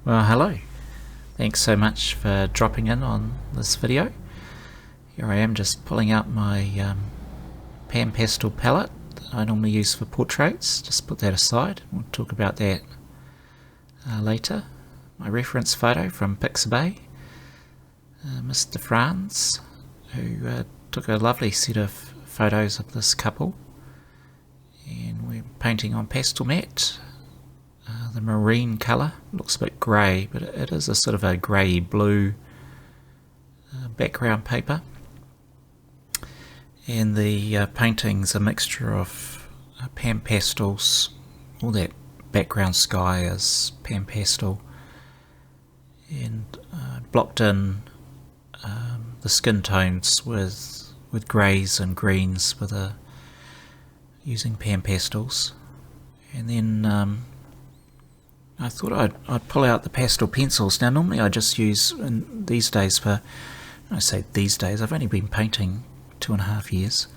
Well, hello. Thanks so much for dropping in on this video. Here I am just pulling out my pan pastel palette that I normally use for portraits. Just put that aside. We'll talk about that later. My reference photo from Pixabay, Mr. Franz, who took a lovely set of photos of this couple. And we're painting on pastel matte. The marine colour looks a bit grey, but it is a sort of a grey blue background paper. And the painting's a mixture of pan pastels. All that background sky is pan pastel, and blocked in the skin tones with greys and greens using pan pastels. And then I thought I'd pull out the pastel pencils. Now normally I just use, these days, when I say these days, I've only been painting 2.5 years,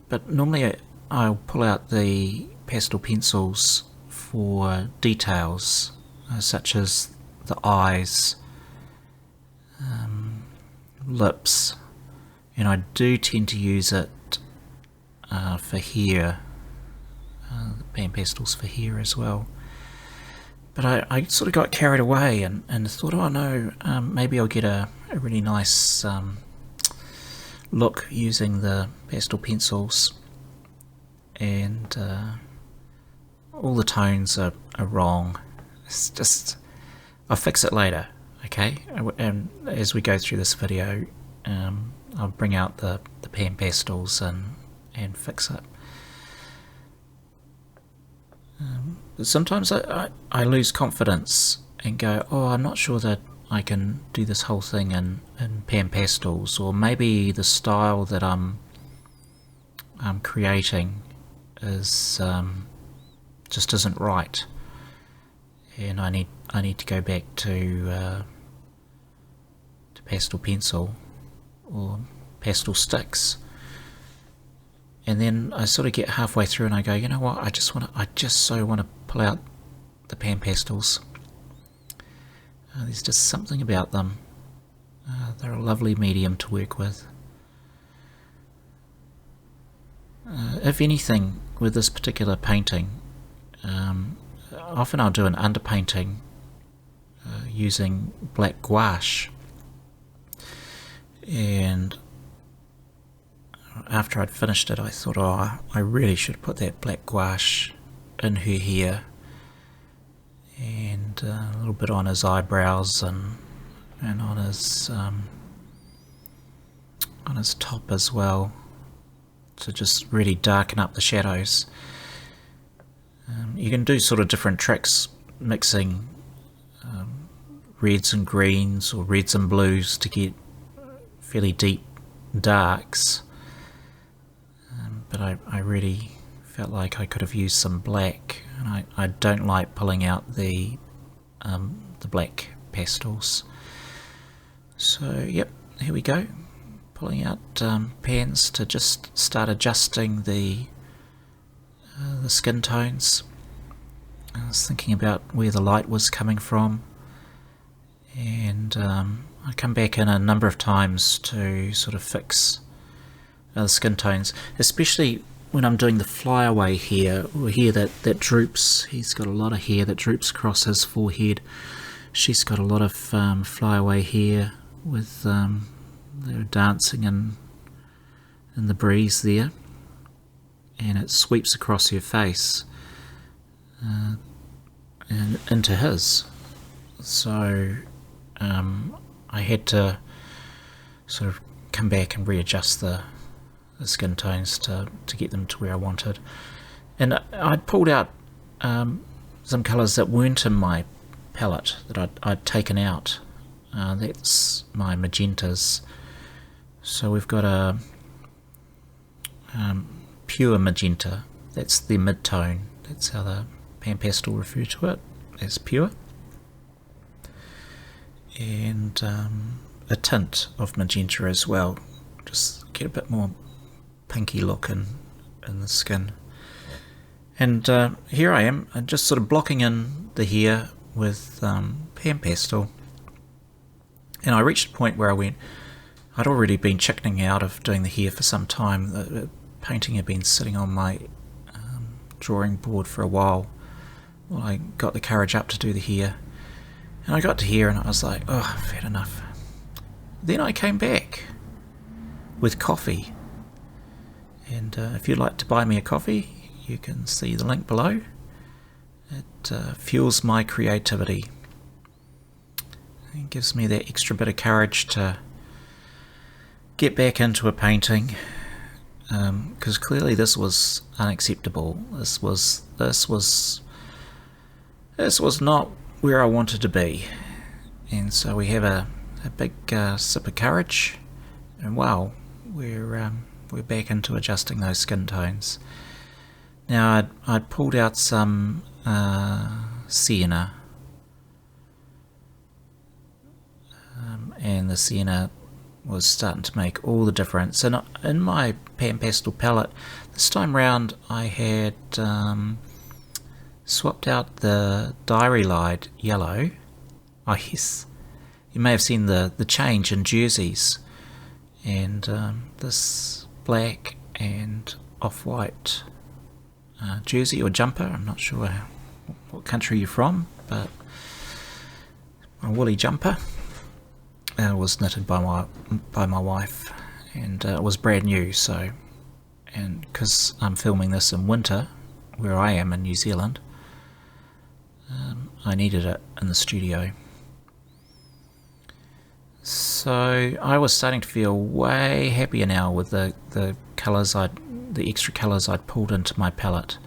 but normally I'll pull out the pastel pencils for details such as the eyes, lips, and I do tend to use it for hair, the pan pastels for hair as well. But I sort of got carried away and thought, oh no, maybe I'll get a really nice look using the pastel pencils, and all the tones are wrong. It's just, I'll fix it later, okay? And as we go through this video, I'll bring out the pan pastels and fix it. Sometimes I lose confidence and go, oh, I'm not sure that I can do this whole thing in pan pastels, or maybe the style that I'm creating is just isn't right, and I need to go back to pastel pencil or pastel sticks. And then I sort of get halfway through and I go, you know what, I just so want to pull out the pan pastels. There's just something about them. They're a lovely medium to work with. If anything, with this particular painting, often I'll do an underpainting using black gouache. And after I'd finished it, I thought, oh, I really should put that black gouache in her hair, and a little bit on his eyebrows and on his top as well, to just really darken up the shadows. You can do sort of different tricks, mixing reds and greens or reds and blues to get fairly deep darks. But I really felt like I could have used some black, and I don't like pulling out the black pastels. So yep, here we go, pulling out pans to just start adjusting the skin tones. I was thinking about where the light was coming from, and I come back in a number of times to sort of fix the skin tones, especially when I'm doing the flyaway hair, or hair that droops. He's got a lot of hair that droops across his forehead. She's got a lot of flyaway hair with they're dancing in the breeze there, and it sweeps across her face and into his. So I had to sort of come back and readjust the skin tones to get them to where I wanted. And I'd pulled out some colours that weren't in my palette, that I'd taken out. That's my magentas. So we've got a pure magenta. That's the mid-tone. That's how the pan pastel refer to it, as pure. And a tint of magenta as well. Just get a bit more pinky look in the skin. And here I am, just sort of blocking in the hair with pan pastel, and I reached a point where I'd already been chickening out of doing the hair for some time. The painting had been sitting on my drawing board for a while. Well, I got the courage up to do the hair, and I got to here and I was like, oh, I've had enough. Then I came back with coffee, and if you'd like to buy me a coffee, you can see the link below. It fuels my creativity. It gives me that extra bit of courage to get back into a painting, because clearly this was unacceptable. This was not where I wanted to be, and so we have a big sip of courage, and wow, we're back into adjusting those skin tones. Now I'd pulled out some sienna, and the sienna was starting to make all the difference. And in my pan pastel palette this time round, I had swapped out the Diary Light yellow. Oh yes, you may have seen the change in jerseys, and this black and off-white jersey or jumper, I'm not sure what country you're from, but a woolly jumper was knitted by my wife, and it was brand new. So, and because I'm filming this in winter where I am in New Zealand, I needed it in the studio. So I was starting to feel way happier now with the colours the extra colours I'd pulled into my palette.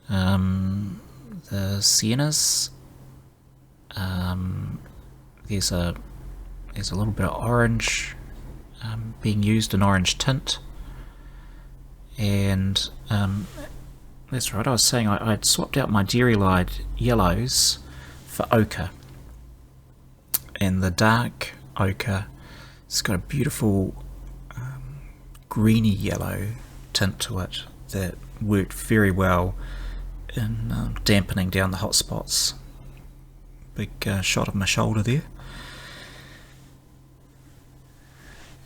The siennas, there's a little bit of orange being used, an orange tint, and that's right, I was saying I'd swapped out my Dairy Light yellows for ochre, and the dark ochre, it's got a beautiful greeny yellow tint to it that worked very well in dampening down the hot spots. Big shot of my shoulder there.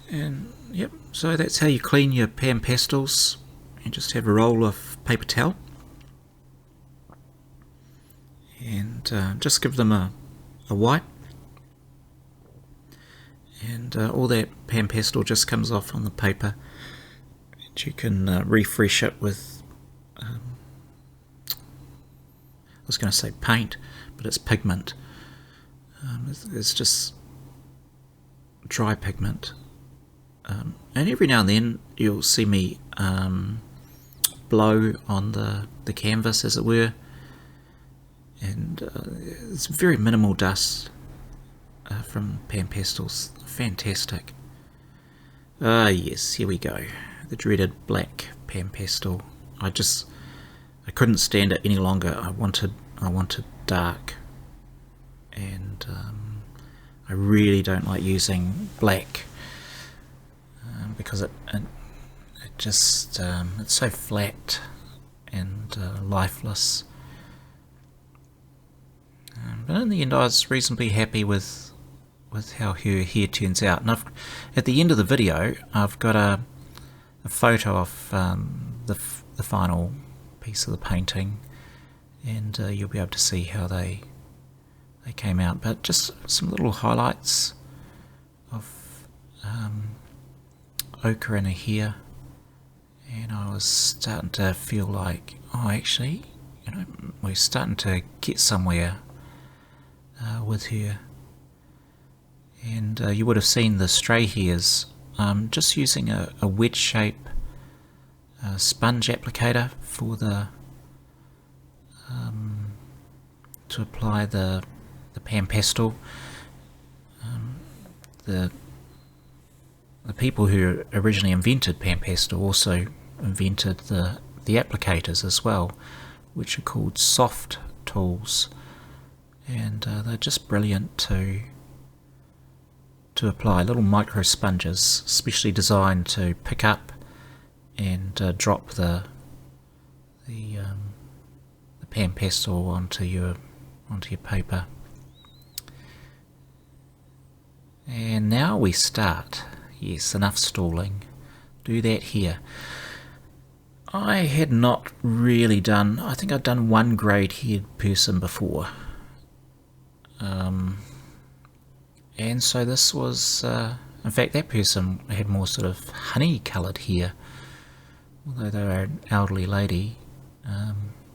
And yep, so that's how you clean your pan pastels. You just have a roll of paper towel and just give them a wipe, and all that pan pastel just comes off on the paper, and you can refresh it with I was going to say paint, but it's pigment. It's just dry pigment. And every now and then you'll see me blow on the canvas, as it were, and it's very minimal dust from pan pastels. Fantastic. Yes, here we go, the dreaded black pan pastel. I couldn't stand it any longer. I wanted dark, and I really don't like using black because it just it's so flat and lifeless. But in the end, I was reasonably happy with how her hair turns out. And at the end of the video, I've got a photo of the final piece of the painting, and you'll be able to see how they came out. But just some little highlights of ochre in her hair, and I was starting to feel like, oh, actually, we're starting to get somewhere with her. And you would have seen the stray hairs. Just using a wedge shape sponge applicator for to apply the pan pastel. The people who originally invented pan pastel also invented the applicators as well, which are called soft tools, and they're just brilliant to apply, little micro sponges specially designed to pick up and drop the pan pastel onto your onto your paper. And now we start. Yes, enough stalling. Do that here. I had not really done, I think I'd done one grade head person before. And so this was, in fact that person had more sort of honey coloured hair, although they were an elderly lady,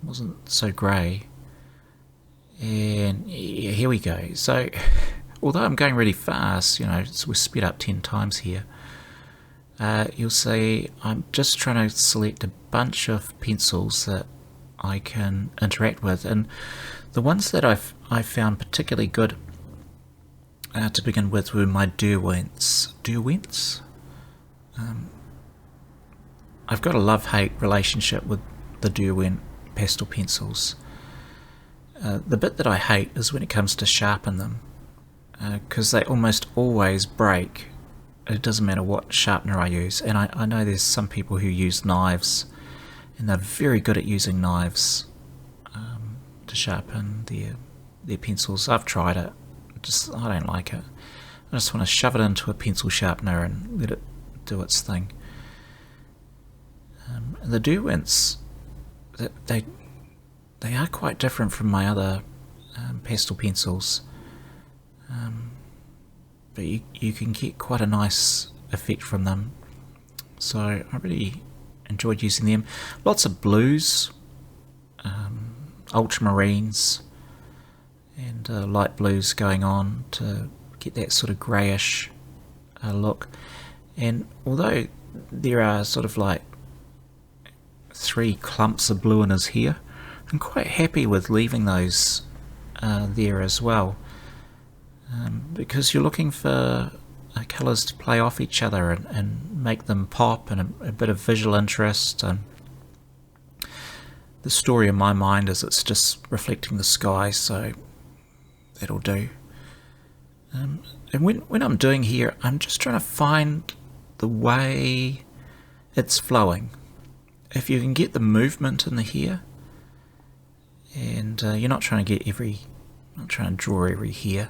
wasn't so grey. And yeah, here we go. So although I'm going really fast, you know, so we're sped up 10 times here, you'll see I'm just trying to select a bunch of pencils that I can interact with, and the ones that I found particularly good to begin with were my Derwents. I've got a love-hate relationship with the Derwent pastel pencils. The bit that I hate is when it comes to sharpen them, because they almost always break. It doesn't matter what sharpener I use, and I know there's some people who use knives, and they're very good at using knives to sharpen their pencils. I've tried it. I don't like it. I just want to shove it into a pencil sharpener and let it do its thing. The Derwents, they are quite different from my other pastel pencils, but you can get quite a nice effect from them. So I really enjoyed using them. Lots of blues, ultramarines, and light blues going on to get that sort of greyish look. And although there are sort of like 3 clumps of blue in his hair, I'm quite happy with leaving those there as well, because you're looking for colours to play off each other and make them pop, and a bit of visual interest. And the story in my mind is it's just reflecting the sky, so that'll do. And when I'm doing here, I'm just trying to find the way it's flowing. If you can get the movement in the hair, and you're not trying to draw every hair,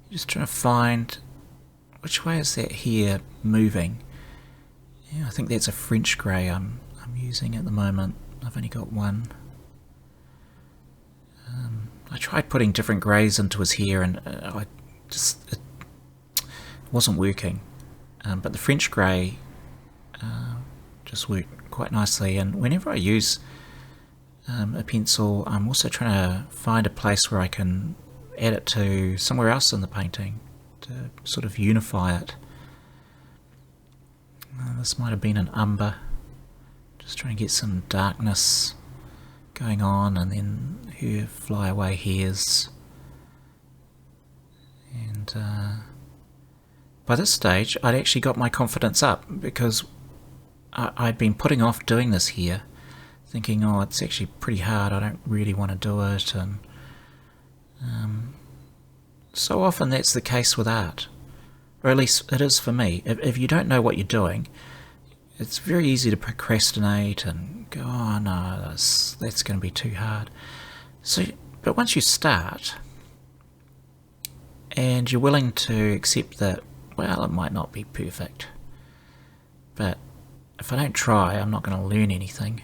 you're just trying to find which way is that hair moving. Yeah, I think that's a French grey I'm using at the moment. I've only got one. I tried putting different greys into his hair, and it wasn't working. But the French grey just worked quite nicely. And whenever I use a pencil, I'm also trying to find a place where I can add it to somewhere else in the painting to sort of unify it. This might have been an umber, just trying to get some darkness going on, and then her flyaway hairs. And by this stage I'd actually got my confidence up, because I'd been putting off doing this here, thinking, oh, it's actually pretty hard, I don't really want to do it. And so often that's the case with art, or at least it is for me. If you don't know what you're doing, it's very easy to procrastinate and go, oh no, that's going to be too hard. But once you start, and you're willing to accept that, well, it might not be perfect, but if I don't try, I'm not going to learn anything.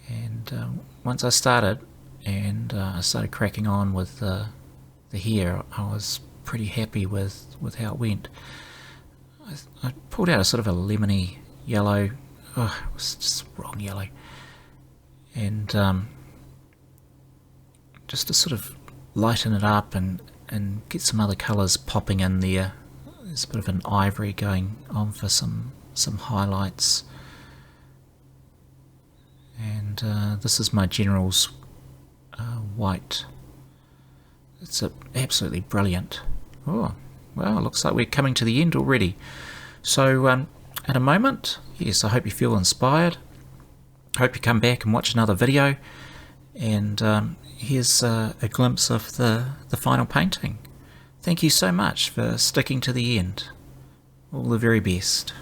And once I started, and I started cracking on with the hair, I was pretty happy with how it went. I pulled out a sort of a lemony yellow. Oh, it was just wrong yellow. And just to sort of lighten it up and get some other colours popping in there. There's a bit of an ivory going on for some highlights. And this is my General's white. It's absolutely brilliant. Oh, well, looks like we're coming to the end already. So at a moment, yes, I hope you feel inspired. I hope you come back and watch another video. And here's a glimpse of the final painting. Thank you so much for sticking to the end. All the very best.